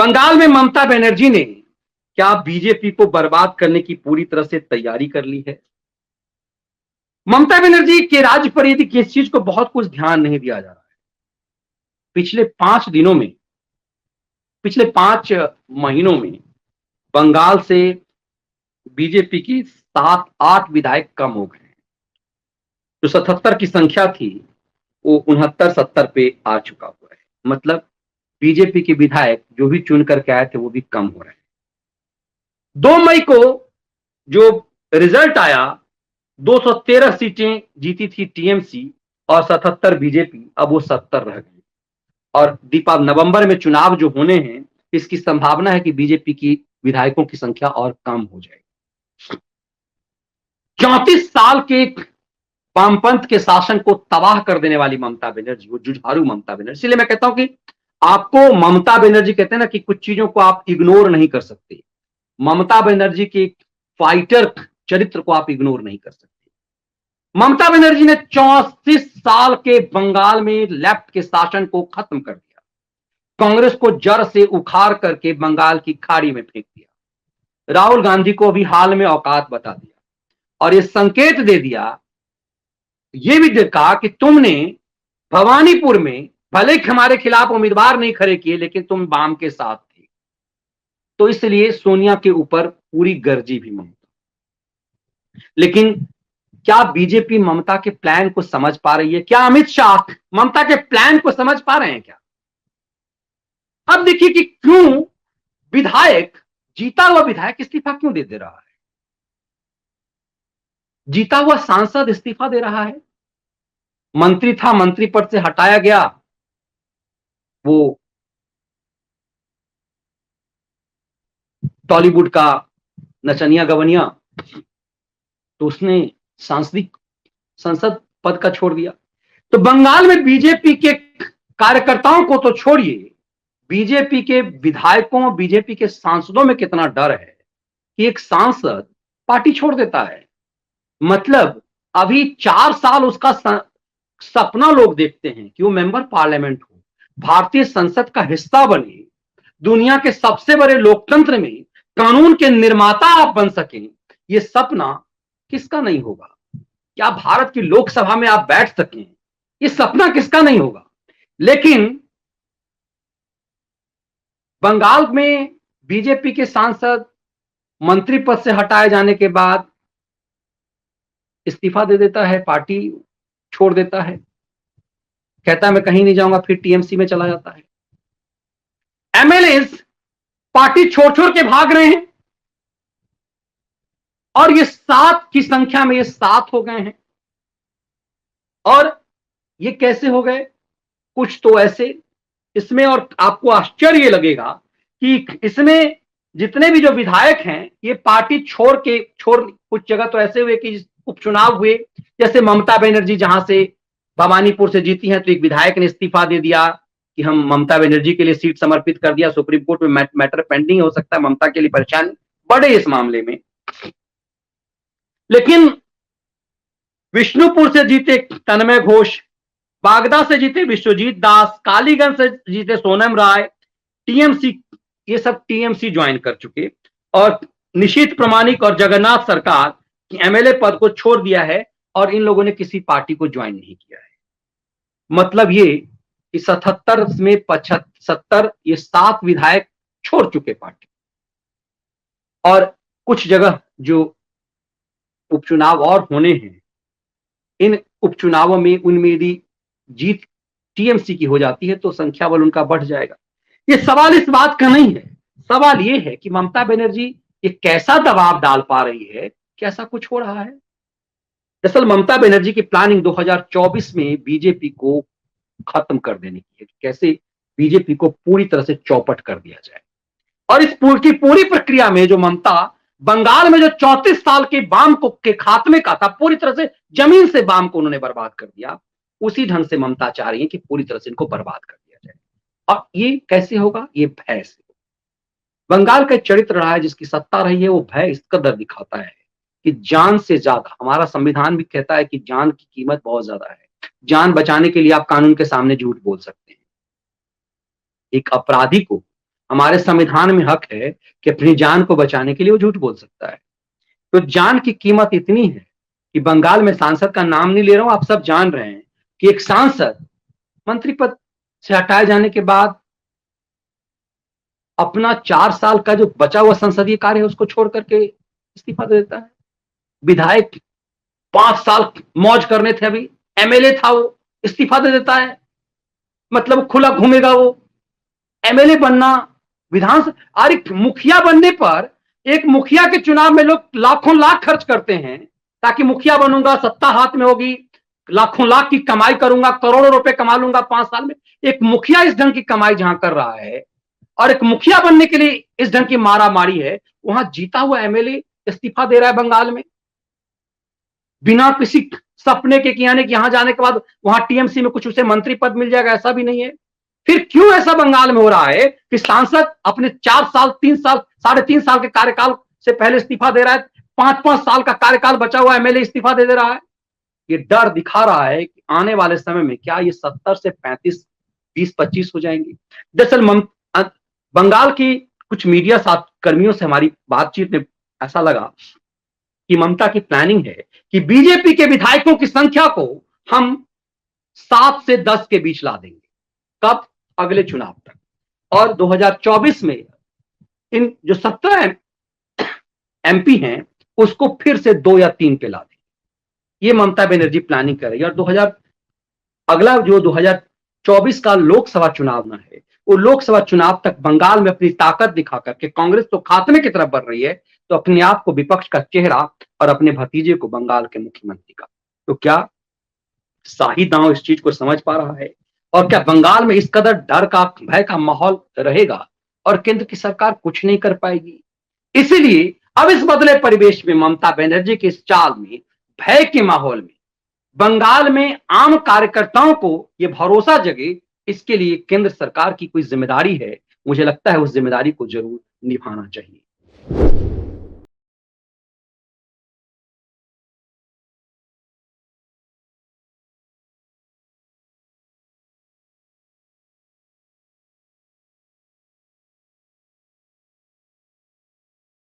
बंगाल में ममता बनर्जी ने क्या बीजेपी को बर्बाद करने की पूरी तरह से तैयारी कर ली है? ममता बनर्जी के राज्य पर यदि किस चीज को बहुत कुछ ध्यान नहीं दिया जा रहा है। पिछले 5 दिनों में, पिछले 5 महीनों में बंगाल से बीजेपी की 7-8 विधायक कम हो गए हैं। जो 77 की संख्या थी वो 69-70 पे आ चुका हुआ है। मतलब बीजेपी के विधायक जो भी चुन करके आए थे वो भी कम हो रहे हैं। 2 मई को जो रिजल्ट आया, 213 सीटें जीती थी टीएमसी और 77 बीजेपी, अब वो 70 रह गई। और नवंबर में चुनाव जो होने हैं, इसकी संभावना है कि बीजेपी की विधायकों की संख्या और कम हो जाएगी। 34 साल के वामपंथ के शासन को तबाह कर देने वाली ममता बनर्जी, वो जुझारू ममता बनर्जी। इसलिए मैं कहता हूं कि आपको ममता बनर्जी कहते हैं ना कि कुछ चीजों को आप इग्नोर नहीं कर सकते। ममता बनर्जी के फाइटर चरित्र को आप इग्नोर नहीं कर सकते। ममता बनर्जी ने 34 साल के बंगाल में लेफ्ट के शासन को खत्म कर दिया, कांग्रेस को जड़ से उखाड़ करके बंगाल की खाड़ी में फेंक दिया, राहुल गांधी को अभी हाल में औकात बता दिया और ये संकेत दे दिया, ये भी देखा कि तुमने भवानीपुर में भले ही हमारे खिलाफ उम्मीदवार नहीं खड़े किए लेकिन तुम वाम के साथ थे। तो इसलिए सोनिया के ऊपर पूरी गर्जी भी ममता। लेकिन क्या बीजेपी ममता के प्लान को समझ पा रही है? क्या अमित शाह ममता के प्लान को समझ पा रहे हैं क्या? अब देखिए कि क्यों विधायक, जीता हुआ विधायक इस्तीफा क्यों दे रहा है? जीता हुआ सांसद इस्तीफा दे रहा है। मंत्री था, मंत्री पद से हटाया गया, वो टॉलीवुड का नचनिया गवनिया, तो उसने संसद पद का छोड़ दिया। तो बंगाल में बीजेपी के कार्यकर्ताओं को तो छोड़िए, बीजेपी के विधायकों, बीजेपी के सांसदों में कितना डर है कि एक सांसद पार्टी छोड़ देता है। मतलब अभी 4 साल उसका सपना लोग देखते हैं कि वो मेंबर पार्लियामेंट हो, भारतीय संसद का हिस्सा बने, दुनिया के सबसे बड़े लोकतंत्र में कानून के निर्माता आप बन सकें। ये सपना किसका नहीं होगा? क्या भारत की लोकसभा में आप बैठ सकें, ये सपना किसका नहीं होगा? लेकिन बंगाल में बीजेपी के सांसद मंत्री पद से हटाए जाने के बाद इस्तीफा दे देता है, पार्टी छोड़ देता है, कहता है मैं कहीं नहीं जाऊंगा, फिर टीएमसी में चला जाता है। एमएलएस पार्टी छोड़ छोड़ के भाग रहे हैं और ये 7 की संख्या में ये 7 हो गए हैं। और ये कैसे हो गए? कुछ तो ऐसे इसमें, और आपको आश्चर्य लगेगा कि इसमें जितने भी जो विधायक हैं ये पार्टी छोड़ कुछ जगह तो ऐसे हुए कि उपचुनाव हुए, जैसे ममता बनर्जी जहां से भवानीपुर से जीती हैं तो एक विधायक ने इस्तीफा दे दिया कि हम ममता बनर्जी के लिए सीट समर्पित कर दिया, सुप्रीम कोर्ट में मैटर पेंडिंग हो सकता है, ममता के लिए परेशानी बढ़े इस मामले में। लेकिन विष्णुपुर से जीते तन्मय घोष, बागदा से जीते विश्वजीत दास, कालीगंज से जीते सोनम राय, टीएमसी, ये सब टीएमसी ज्वाइन कर चुके, और निशीथ प्रामाणिक और जगन्नाथ सरकार की एमएलए पद को छोड़ दिया है और इन लोगों ने किसी पार्टी को ज्वाइन नहीं किया है। मतलब ये कि 77 में 75 ये 7 विधायक छोड़ चुके पार्टी। और कुछ जगह जो उपचुनाव और होने हैं, इन उपचुनावों में उनमें यदि जीत टीएमसी की हो जाती है तो संख्या बल उनका बढ़ जाएगा। ये सवाल इस बात का नहीं है, सवाल ये है कि ममता बनर्जी ये कैसा दबाव डाल पा रही है, कैसा कुछ हो रहा है। दरअसल ममता बनर्जी की प्लानिंग 2024 में बीजेपी को खत्म कर देने की है, कैसे बीजेपी को पूरी तरह से चौपट कर दिया जाए। और इस पूरी प्रक्रिया में जो ममता बंगाल में जो 34 साल के वाम को के खात्मे का था, पूरी तरह से जमीन से वाम को उन्होंने बर्बाद कर दिया, उसी ढंग से ममता चाह रही है कि पूरी तरह से इनको बर्बाद कर दिया जाए। और ये कैसे होगा? ये भय से। बंगाल का चरित्र रहा है, जिसकी सत्ता रही है, वो भय इस कदर दिखाता है कि जान से ज्यादा, हमारा संविधान भी कहता है कि जान की कीमत बहुत ज्यादा है, जान बचाने के लिए आप कानून के सामने झूठ बोल सकते हैं। एक अपराधी को हमारे संविधान में हक है कि अपनी जान को बचाने के लिए वो झूठ बोल सकता है। तो जान की कीमत इतनी है कि बंगाल में सांसद का नाम नहीं ले रहा हूं, आप सब जान रहे हैं कि एक सांसद मंत्री पद से हटाए जाने के बाद अपना 4 साल का जो बचा हुआ संसदीय कार्य है उसको छोड़ करके इस्तीफा दे देता है। विधायक 5 साल मौज करने थे, अभी एमएलए था, वो इस्तीफा दे देता है। मतलब खुला घूमेगा वो। एमएलए बनना, विधानसभा, और एक मुखिया बनने पर, एक मुखिया के चुनाव में लोग लाखों लाख खर्च करते हैं ताकि मुखिया बनूंगा, सत्ता हाथ में होगी, लाखों लाख की कमाई करूंगा, करोड़ों रुपए कमा लूंगा 5 साल में। एक मुखिया इस ढंग की कमाई जहां कर रहा है और एक मुखिया बनने के लिए इस ढंग की मारा मारी है, वहां जीता हुआ एमएलए इस्तीफा दे रहा है बंगाल में बिना किसी सपने के कि यानी कि यहां जाने के बाद वहां टीएमसी में कुछ उसे मंत्री पद मिल जाएगा, ऐसा भी नहीं है। फिर क्यों ऐसा बंगाल में हो रहा है कि सांसद अपने 4 साल, 3 साल, 3.5 साल के कार्यकाल से पहले इस्तीफा दे रहा है, 5-5 साल का कार्यकाल बचा हुआ एमएलए इस्तीफा दे रहा है। ये डर दिखा रहा है कि आने वाले समय में क्या ये 70 से 35, 20-25 हो जाएंगी। दरअसल बंगाल की कुछ मीडिया साथ कर्मियों से हमारी बातचीत में ऐसा लगा कि ममता की प्लानिंग है कि बीजेपी के विधायकों की संख्या को हम 7 से 10 के बीच ला देंगे। कब? अगले चुनाव तक। और 2024 में इन जो 17 एमपी हैं उसको फिर से 2 या 3 पे ला देंगे। ये ममता बनर्जी प्लानिंग कर रही है। और अगला जो 2024 का लोकसभा चुनाव ना है, वो लोकसभा चुनाव तक बंगाल में अपनी ताकत दिखा करके कांग्रेस तो खात्मे की तरफ बढ़ रही है, तो अपने आप को विपक्ष का चेहरा और अपने भतीजे को बंगाल के मुख्यमंत्री का। तो क्या शाही दांव इस चीज को समझ पा रहा है? और क्या बंगाल में इस कदर डर का, भय का माहौल रहेगा और केंद्र की सरकार कुछ नहीं कर पाएगी? इसीलिए अब इस बदले परिवेश में ममता बनर्जी के इस चाल में, भय के माहौल में बंगाल में आम कार्यकर्ताओं को यह भरोसा जगे, इसके लिए केंद्र सरकार की कोई जिम्मेदारी है। मुझे लगता है उस जिम्मेदारी को जरूर निभाना चाहिए।